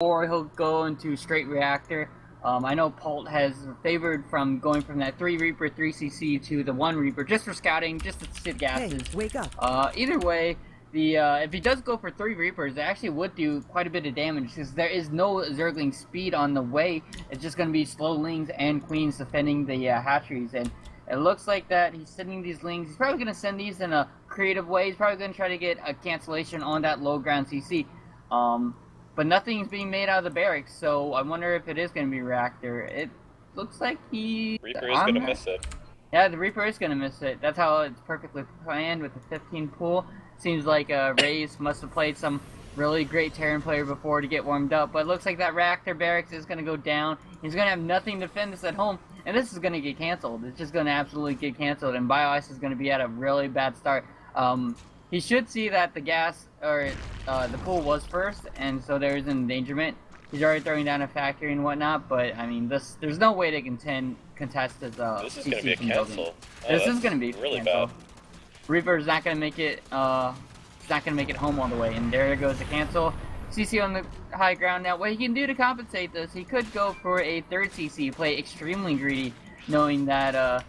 or he'll go into straight reactor. I know Pult has favored from going from that 3 Reaper 3cc to the 1 Reaper just for scouting, just to sit gases. Hey, wake up. Either way, if he does go for 3 Reapers, it actually would do quite a bit of damage because there is no Zergling speed on the way. It's just going to be slow Lings and Queens defending the hatcheries, and it looks like that he's sending these Lings. He's probably going to send these in a creative way. He's probably going to try to get a cancellation on that low ground CC. But nothing's being made out of the barracks, so I wonder if it is going to be Reactor. It looks like Reaper is going to miss it. Yeah, the Reaper is going to miss it. That's how it's perfectly planned with the 15 pool. Seems like Raze must have played some really great Terran player before to get warmed up, but it looks like that Reactor barracks is going to go down. He's going to have nothing to defend this at home, and this is going to get canceled. It's just going to absolutely get canceled, and Bioice is going to be at a really bad start. He should see that the gas, or the pool was first, and so there is an endangerment. He's already throwing down a factory and whatnot, but I mean, there's no way to contest his This is going to be a cancel. This is going to be really bad. Reaper's not going to make it. He's not going to make it home all the way, and there goes the cancel. CC on the high ground now. What he can do to compensate this, he could go for a third CC, play extremely greedy, knowing that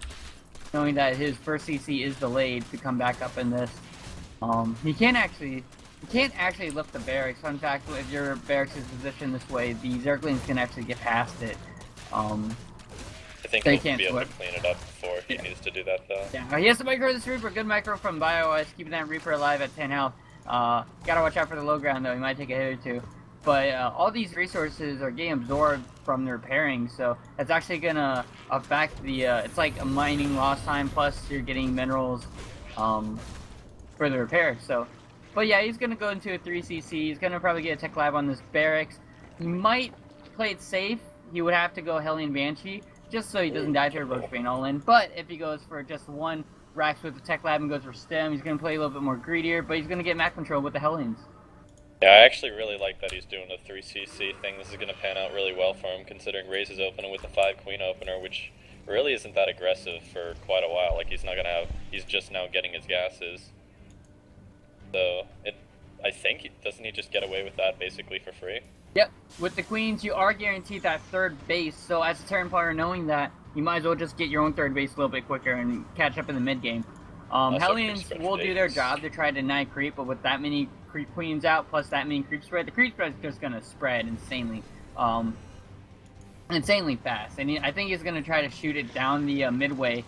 his first CC is delayed to come back up in this. He can't actually lift the barracks. Fun fact, if your barracks is positioned this way, the Zerglings can actually get past it. I think he'll be able to clean it up before he needs to do that, though. Yeah, he has to micro this Reaper. Good micro from Bioice, keeping that Reaper alive at 10 health. Gotta watch out for the low ground, though. He might take a hit or two. But all these resources are getting absorbed from the repairing, so that's actually gonna affect the... it's like a mining loss time, plus you're getting minerals for the repair, so... But yeah, he's gonna go into a 3cc. He's gonna probably get a tech lab on this barracks. He might play it safe. He would have to go Hellion Banshee, just so he doesn't die to a Roach Bane all in. But if he goes for just one racks with the tech lab and goes for stem, he's gonna play a little bit more greedier, but he's gonna get map control with the Hellions. Yeah, I actually really like that he's doing a 3cc thing. This is going to pan out really well for him, considering Raze is opening with the 5 Queen opener, which really isn't that aggressive for quite a while. Like, he's just now getting his gases. So, I think, doesn't he just get away with that basically for free? Yep, with the Queens, you are guaranteed that third base, so as a Terran player knowing that, you might as well just get your own third base a little bit quicker and catch up in the mid game. Hellions will do their job to try to deny creep, but with that many creep Queens out, plus that many creep spread, the creep spread is just going to spread insanely fast. And I think he's going to try to shoot it down the midway,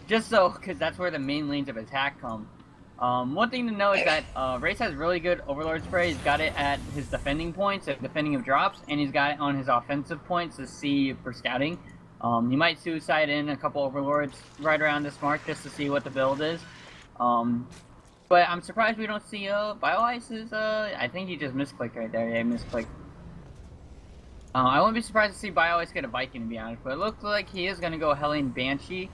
just so, because that's where the main lanes of attack come. One thing to know is that Raze has really good Overlord spray. He's got it at his defending points, at defending of drops, and he's got it on his offensive points to see for scouting. He might suicide in a couple Overlords right around this mark just to see what the build is. But I'm surprised we don't see Bioice is, I think he just misclicked right there. Yeah, he misclicked. I wouldn't be surprised to see Bioice get a Viking, to be honest, but it looks like he is going to go Hellion Banshee.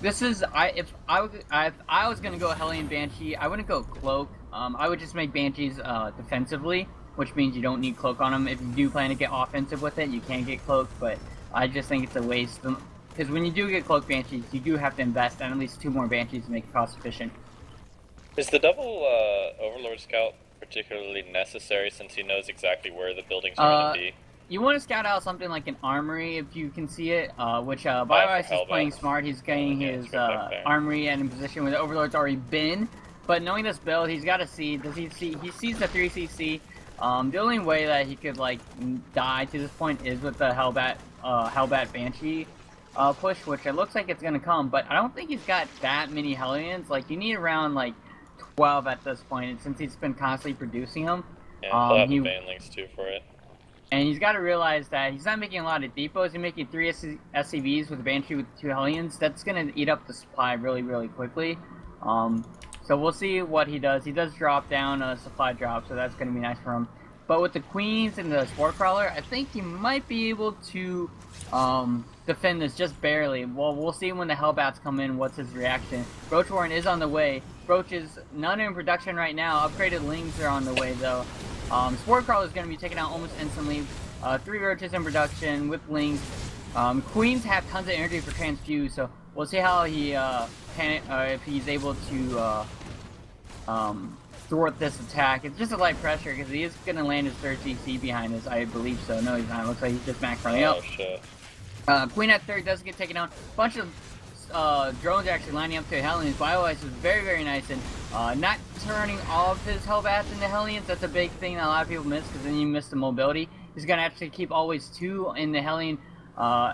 This is, if I was going to go Hellion Banshee, I wouldn't go Cloak. I would just make Banshees defensively, which means you don't need Cloak on them. If you do plan to get offensive with it, you can get Cloak, but I just think it's a waste. Because when you do get Cloak Banshees, you do have to invest in at least 2 more Banshees to make it cost efficient. Is the double Overlord Scout particularly necessary since he knows exactly where the buildings are going to be? You want to scout out something like an armory if you can see it, which Bioice is playing smart. He's getting his armory in a position where the Overlord's already been. But knowing this build, he's got to see, he sees the 3cc. The only way that he could like die to this point is with the Hellbat Banshee push, which it looks like it's gonna come, but I don't think he's got that many Hellions. Like, you need around like 12 at this point, and since he's been constantly producing them, he'll have Banelings too for it. And he's got to realize that he's not making a lot of depots. He's making 3 SCVs with a Banshee with 2 Hellions. That's gonna eat up the supply really, really quickly. So we'll see what he does. He does drop down a supply drop, so that's gonna be nice for him. But with the Queens and the Spore Crawler, I think he might be able to defend this just barely. Well, we'll see when the Hellbats come in, what's his reaction. Roach Warren is on the way. Roach is none in production right now. Upgraded Lings are on the way, though. Spore Crawler is going to be taken out almost instantly. 3 Roaches in production with Lings. Queens have tons of energy for Transfuse, so we'll see how he if he's able to thwart this attack. It's just a light pressure because he is going to land his third CC behind us. I believe so. No, he's not. It looks like he's just max running up. Oh shit. Queen at third does get taken down. Bunch of drones actually lining up to Hellions. Bioice was very, very nice and not turning all of his Hellbats into Hellions. That's a big thing that a lot of people miss because then you miss the mobility. He's going to actually keep always 2 in the Hellion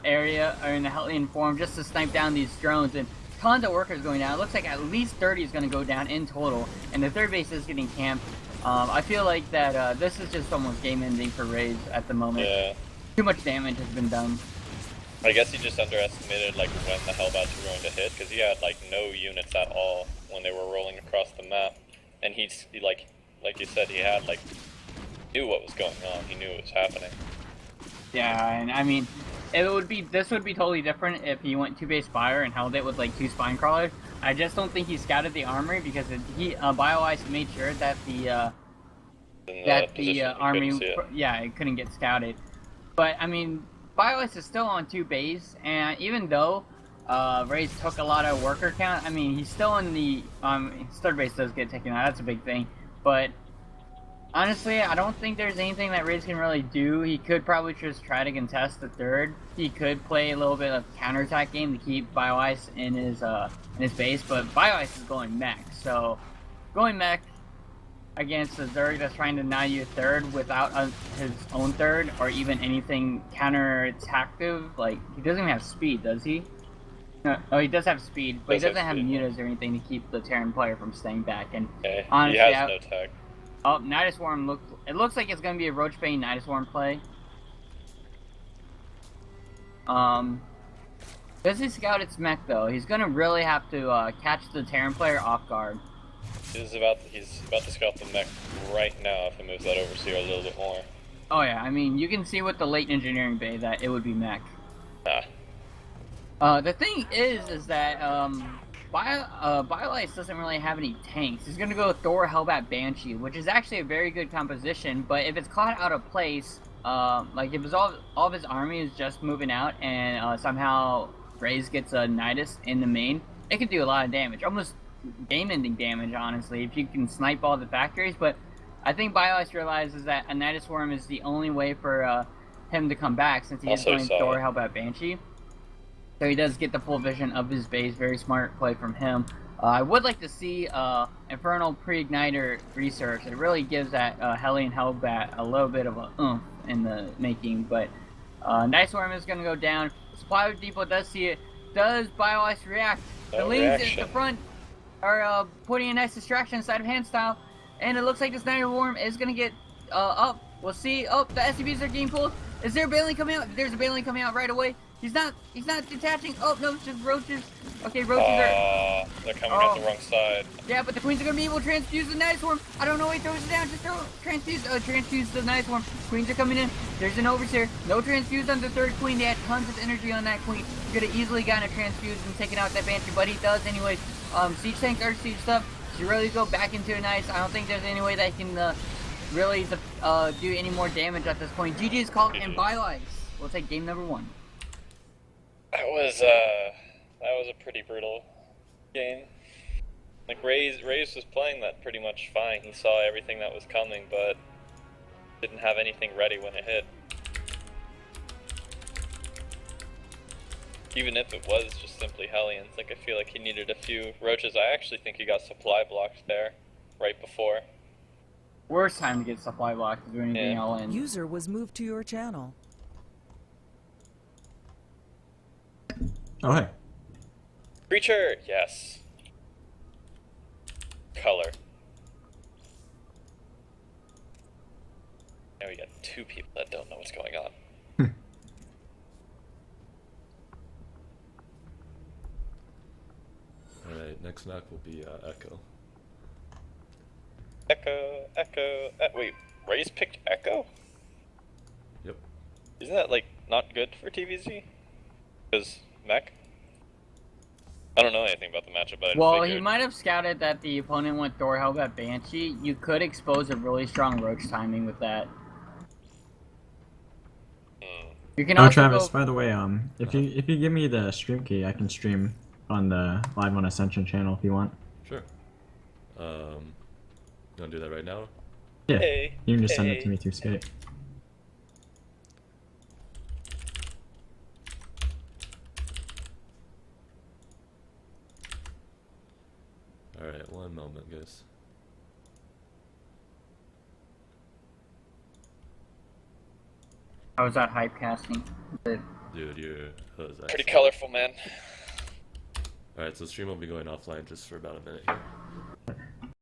area, or in the Hellion form, just to snipe down these drones. And tons of workers going down. It looks like at least 30 is going to go down in total. And the third base is getting camped. I feel like that this is just almost game ending for Raze at the moment. Yeah. Too much damage has been done. I guess he just underestimated like when the Hellbats were going to hit, because he had like no units at all when they were rolling across the map, and he like you said, he had like knew what was going on. He knew what was happening. Yeah, and I mean, this would be totally different if he went 2-base fire and held it with like 2 spine crawlers. I just don't think he scouted the armory because Bioice made sure that the army, it couldn't get scouted. But I mean, Bioice is still on 2 base, and even though Raze took a lot of worker count, I mean, he's still in the his third base does get taken out. That's a big thing, but honestly, I don't think there's anything that Raze can really do. He could probably just try to contest the third. He could play a little bit of counterattack game to keep Bioice in his base, but Bioice is going mech, so going mech against a Zerg that's trying to deny you a third without his own third, or even anything counter-attactive, like, he doesn't even have speed, does he? No, oh, he does have speed, but he doesn't have mutas or anything to keep the Terran player from staying back, and honestly, he has no tech. Oh, Nidus Worm looks like it's going to be a Roachbane Nidus Worm play. Does he scout its mech though? He's going to really have to catch the Terran player off guard. He's about to scout the mech right now if he moves that overseer a little bit more. Oh yeah, I mean, you can see with the late engineering bay that it would be mech. The thing is that Bioice doesn't really have any tanks. He's gonna go Thor, Hellbat, Banshee, which is actually a very good composition, but if it's caught out of place, like if all of his army is just moving out and somehow Raze gets a Nidus in the main, it could do a lot of damage. Almost game-ending damage, honestly, if you can snipe all the factories, but I think Bioice realizes that a Nidus Worm is the only way for him to come back, since he is going Thor, Hellbat, Banshee. So he does get the full vision of his base. Very smart play from him. I would like to see Infernal Pre-Igniter research. It really gives that Hellion Hellbat a little bit of a oomph in the making, but Nidus Worm is going to go down. Supply Depot does see it. Does Bioice react? The lanes at the front are putting a nice distraction inside of Handstyle, and it looks like this Nidus Worm is going to get up. We'll see. Oh, the SCVs are getting pulled. Is there a Baleen coming out? There's a Baleen coming out right away. He's not detaching. Oh, no, it's just roaches. Okay, roaches are... They're coming out the wrong side. Yeah, but the queens are going to be able to transfuse the Nidus Worm. I don't know why he throws it down. Just transfuse the Nidus Worm. Queens are coming in. There's an overseer. No transfuse on the third queen. They had tons of energy on that queen. He could have easily gotten a transfuse and taken out that Banshee, but he does anyways. Siege tank, Earth Siege stuff. Should really go back into a nice. I don't think there's any way that he can really do any more damage at this point. GG is called, and Bioice will take game number 1. That was a pretty brutal game. Like Raze was playing that pretty much fine. He saw everything that was coming, but didn't have anything ready when it hit. Even if it was just simply Hellions, like I feel like he needed a few roaches. I actually think he got supply blocked there right before. Worst time to get supply blocked to do anything all in. User was moved to your channel. Oh, hey. Creature, yes. Color. Now we got 2 people that don't know what's going on. Alright, next knock will be Echo. Echo. Wait, Raze picked Echo? Yep. Isn't that, like, not good for TVZ? Because mech? I don't know anything about the matchup, but well, he might have scouted that the opponent went Thor, Hellbat, Banshee. You could expose a really strong roach timing with that. You can also Travis, by the way, if you give me the stream key, I can stream on the live on Ascension channel if you want. Sure. You wanna do that right now? Yeah. Hey, You can just send it hey. to me through Skype. Alright, one moment, guys. How was that hype casting? It- Dude, your hood is Pretty excellent. colorful, man. Alright, so stream will be going offline just for about a minute here.